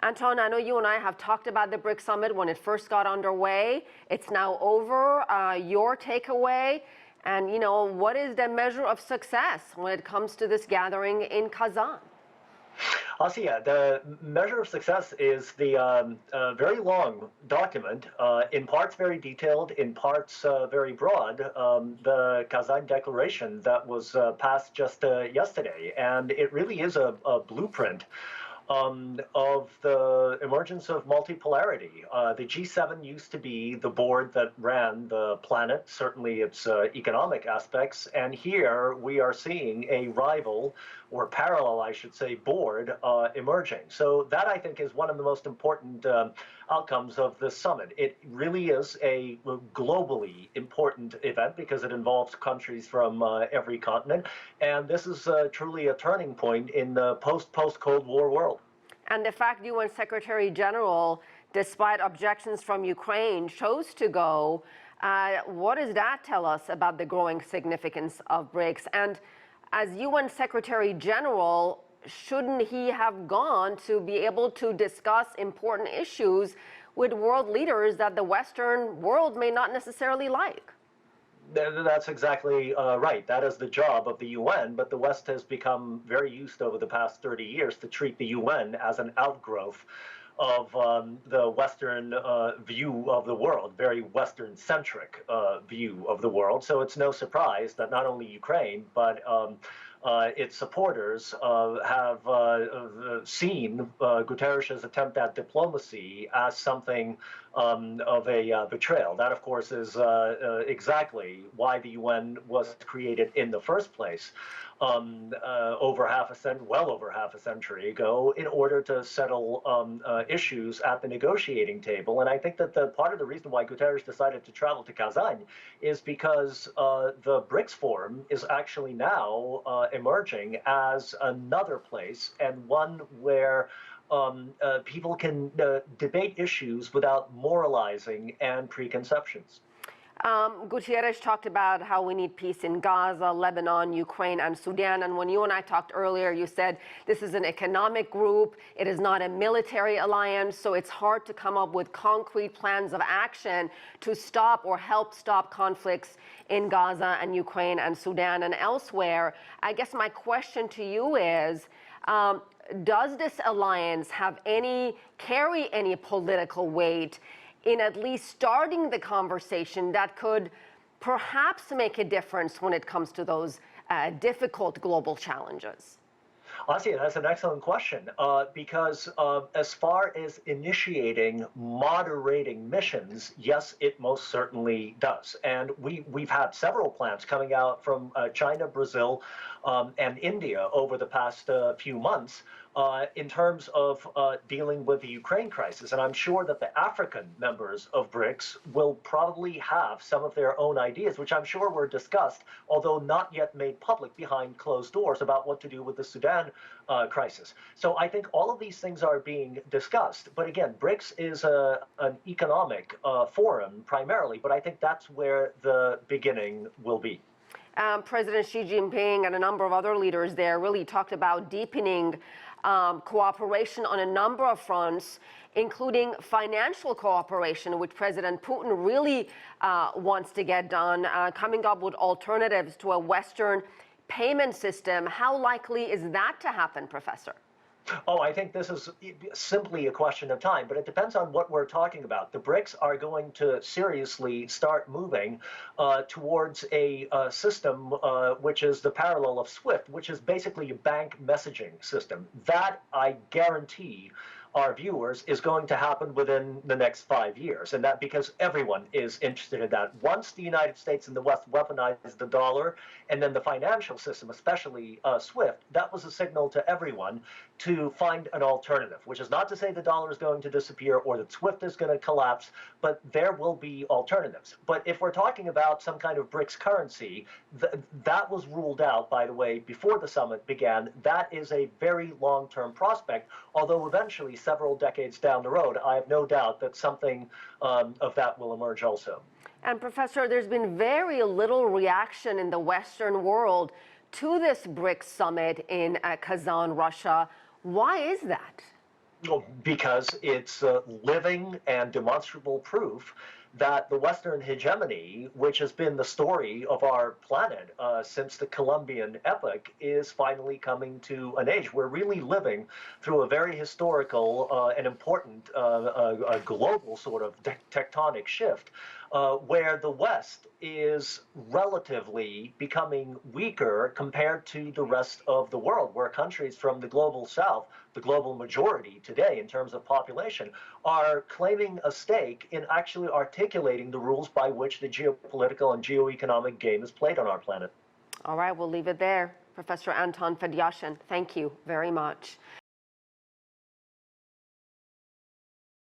Anton, I know you and I have talked about the BRICS summit when it first got underway. It's now over. Your takeaway, and what is the measure of success when it comes to this gathering in Kazan? Asieh, the measure of success is the very long document, in parts very detailed, in parts very broad, the Kazan Declaration that was passed just yesterday. And it really is a blueprint of the emergence of multipolarity. The G7 used to be the board that ran the planet, certainly its economic aspects, and here we are seeing a rival, or parallel, I should say, board emerging. So that, I think, is one of the most important outcomes of this summit. It really is a globally important event because it involves countries from every continent, and this is truly a turning point in the post-Cold War world. And the fact UN Secretary General, despite objections from Ukraine, chose to go, what does that tell us about the growing significance of BRICS? And as UN Secretary General, shouldn't he have gone to be able to discuss important issues with world leaders that the Western world may not necessarily like? That's exactly right. That is the job of the UN, but the West has become very used over the past 30 years to treat the UN as an outgrowth of the Western view of the world, very Western-centric view of the world. So it's no surprise that not only Ukraine, but its supporters have seen Guterres' attempt at diplomacy as something of a betrayal. That, of course, is exactly why the UN was created in the first place, well over half a century ago, in order to settle issues at the negotiating table. And I think that part of the reason why Guterres decided to travel to Kazan is because the BRICS Forum is actually now emerging as another place, and one where people can debate issues without moralizing and preconceptions. Guterres talked about how we need peace in Gaza, Lebanon, Ukraine, and Sudan. And when you and I talked earlier, you said this is an economic group. It is not a military alliance. So it's hard to come up with concrete plans of action to stop or help stop conflicts in Gaza and Ukraine and Sudan and elsewhere. I guess my question to you is, does this alliance carry any political weight in at least starting the conversation that could perhaps make a difference when it comes to those difficult global challenges? Asieh, that's an excellent question, because as far as initiating moderating missions, yes, it most certainly does. And we've had several plans coming out from China, Brazil, and India over the past few months in terms of dealing with the Ukraine crisis. And I'm sure that the African members of BRICS will probably have some of their own ideas, which I'm sure were discussed, although not yet made public behind closed doors, about what to do with the Sudan crisis. So I think all of these things are being discussed. But again, BRICS is an economic forum primarily, but I think that's where the beginning will be. President Xi Jinping and a number of other leaders there really talked about deepening cooperation on a number of fronts, including financial cooperation, which President Putin really wants to get done, coming up with alternatives to a Western payment system. How likely is that to happen, Professor? Oh, I think this is simply a question of time, but it depends on what we're talking about. The BRICS are going to seriously start moving towards a system which is the parallel of SWIFT, which is basically a bank messaging system. That, I guarantee our viewers, is going to happen within the next 5 years, and that because everyone is interested in that. Once the United States and the West weaponized the dollar, and then the financial system, especially SWIFT, that was a signal to everyone to find an alternative, which is not to say the dollar is going to disappear or that SWIFT is going to collapse, but there will be alternatives. But if we're talking about some kind of BRICS currency, that was ruled out, by the way, before the summit began. That is a very long-term prospect, although eventually, several decades down the road, I have no doubt that something of that will emerge also. And Professor, there's been very little reaction in the Western world to this BRICS summit in Kazan, Russia. Why is that? Because it's living and demonstrable proof that the Western hegemony, which has been the story of our planet since the Columbian epoch, is finally coming to an age. We're really living through a very historical and important global sort of tectonic shift, where the West is relatively becoming weaker compared to the rest of the world, where countries from the global South, the global majority today in terms of population, are claiming a stake in actually articulating the rules by which the geopolitical and geoeconomic game is played on our planet. All right, we'll leave it there. Professor Anton Fedyashin, thank you very much.